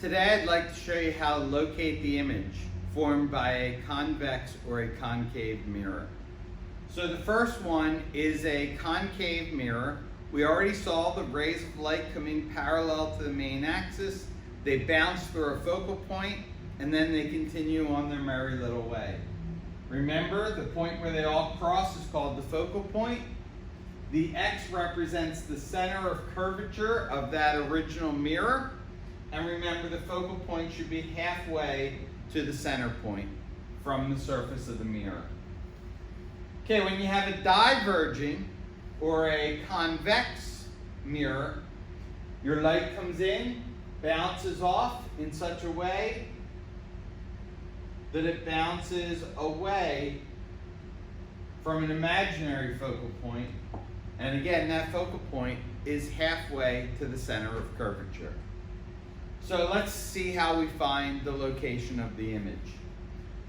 Today I'd like to show you how to locate the image formed by a convex or a concave mirror. So the first one is a concave mirror. We already saw the rays of light coming parallel to the main axis. They bounce through a focal point and then they continue on their merry little way. Remember, the point where they all cross is called the focal point. The X represents the center of curvature of that original mirror. And remember, the focal point should be halfway to the center point from the surface of the mirror. Okay, when you have a diverging or a convex mirror, your light comes in, bounces off in such a way that it bounces away from an imaginary focal point. And again, that focal point is halfway to the center of curvature. So let's see how we find the location of the image.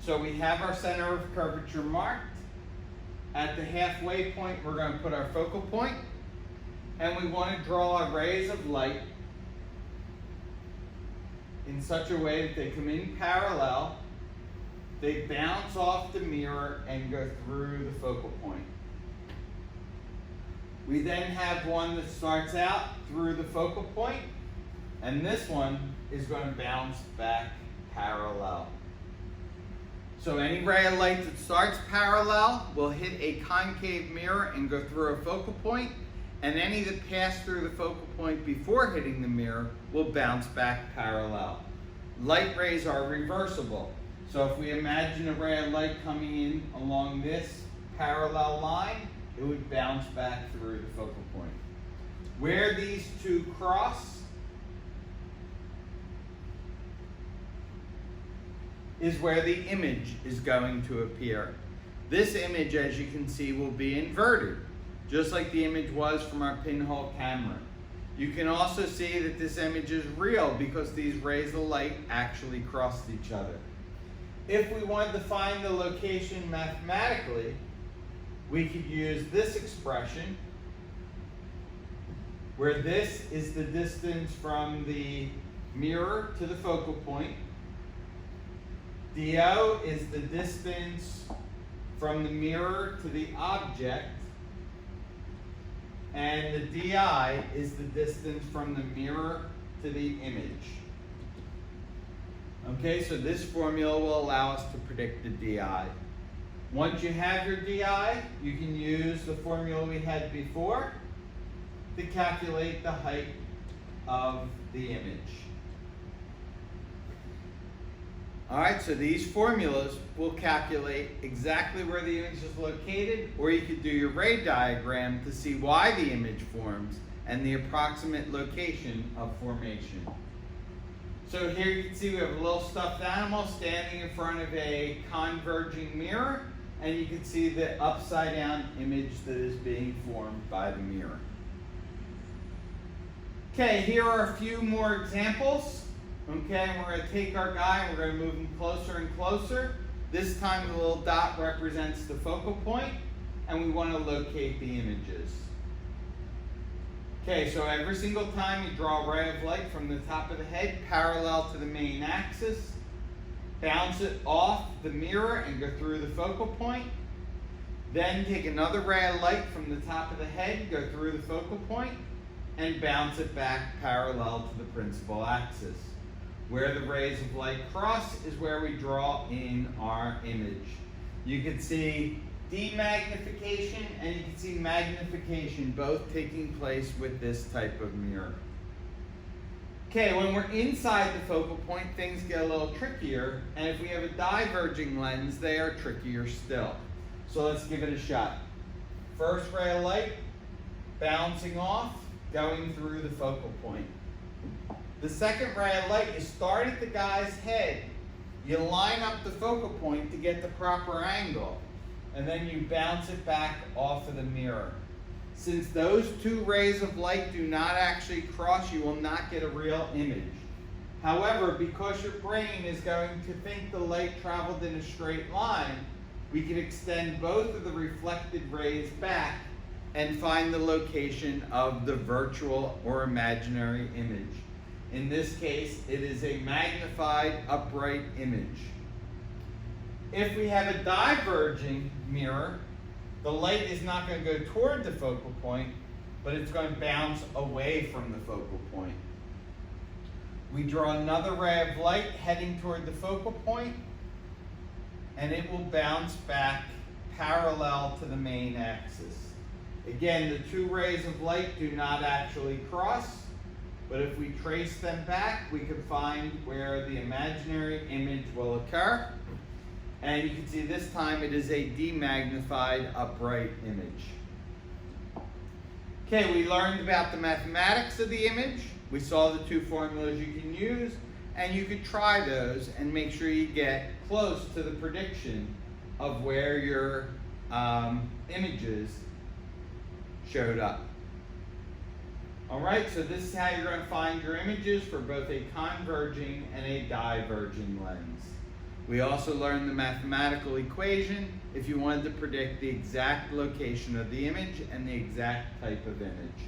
So we have our center of curvature marked. At the halfway point, we're going to put our focal point, and we want to draw our rays of light in such a way that they come in parallel, they bounce off the mirror and go through the focal point. We then have one that starts out through the focal point, and this one is going to bounce back parallel. So any ray of light that starts parallel will hit a concave mirror and go through a focal point, and any that pass through the focal point before hitting the mirror will bounce back parallel. Light rays are reversible. So if we imagine a ray of light coming in along this parallel line, it would bounce back through the focal point. Where these two cross is where the image is going to appear. This image, as you can see, will be inverted, just like the image was from our pinhole camera. You can also see that this image is real because these rays of light actually crossed each other. If we wanted to find the location mathematically, we could use this expression, where this is the distance from the mirror to the focal point. DO is the distance from the mirror to the object, and the DI is the distance from the mirror to the image. Okay, so this formula will allow us to predict the DI. Once you have your DI, you can use the formula we had before to calculate the height of the image. All right, so these formulas will calculate exactly where the image is located, or you could do your ray diagram to see why the image forms and the approximate location of formation. So here you can see we have a little stuffed animal standing in front of a converging mirror, and you can see the upside down image that is being formed by the mirror. Okay, here are a few more examples. Okay, and we're going to take our guy and we're going to move him closer and closer. This time the little dot represents the focal point, and we want to locate the images. Okay, so every single time you draw a ray of light from the top of the head parallel to the main axis, bounce it off the mirror and go through the focal point. Then take another ray of light from the top of the head, go through the focal point, and bounce it back parallel to the principal axis. Where the rays of light cross is where we draw in our image. You can see demagnification and you can see magnification both taking place with this type of mirror. Okay, when we're inside the focal point, things get a little trickier, and if we have a diverging lens, they are trickier still. So let's give it a shot. First ray of light, bouncing off, going through the focal point. The second ray of light, you start at the guy's head. You line up the focal point to get the proper angle, and then you bounce it back off of the mirror. Since those two rays of light do not actually cross, you will not get a real image. However, because your brain is going to think the light traveled in a straight line, we can extend both of the reflected rays back and find the location of the virtual or imaginary image. In this case, it is a magnified upright image. If we have a diverging mirror, the light is not going to go toward the focal point, but it's going to bounce away from the focal point. We draw another ray of light heading toward the focal point, and it will bounce back parallel to the main axis. Again, the two rays of light do not actually cross, but if we trace them back, we can find where the imaginary image will occur. And you can see this time it is a demagnified upright image. Okay, we learned about the mathematics of the image. We saw the two formulas you can use, and you could try those and make sure you get close to the prediction of where your images showed up. All right, so this is how you're going to find your images for both a converging and a diverging lens. We also learned the mathematical equation if you wanted to predict the exact location of the image and the exact type of image.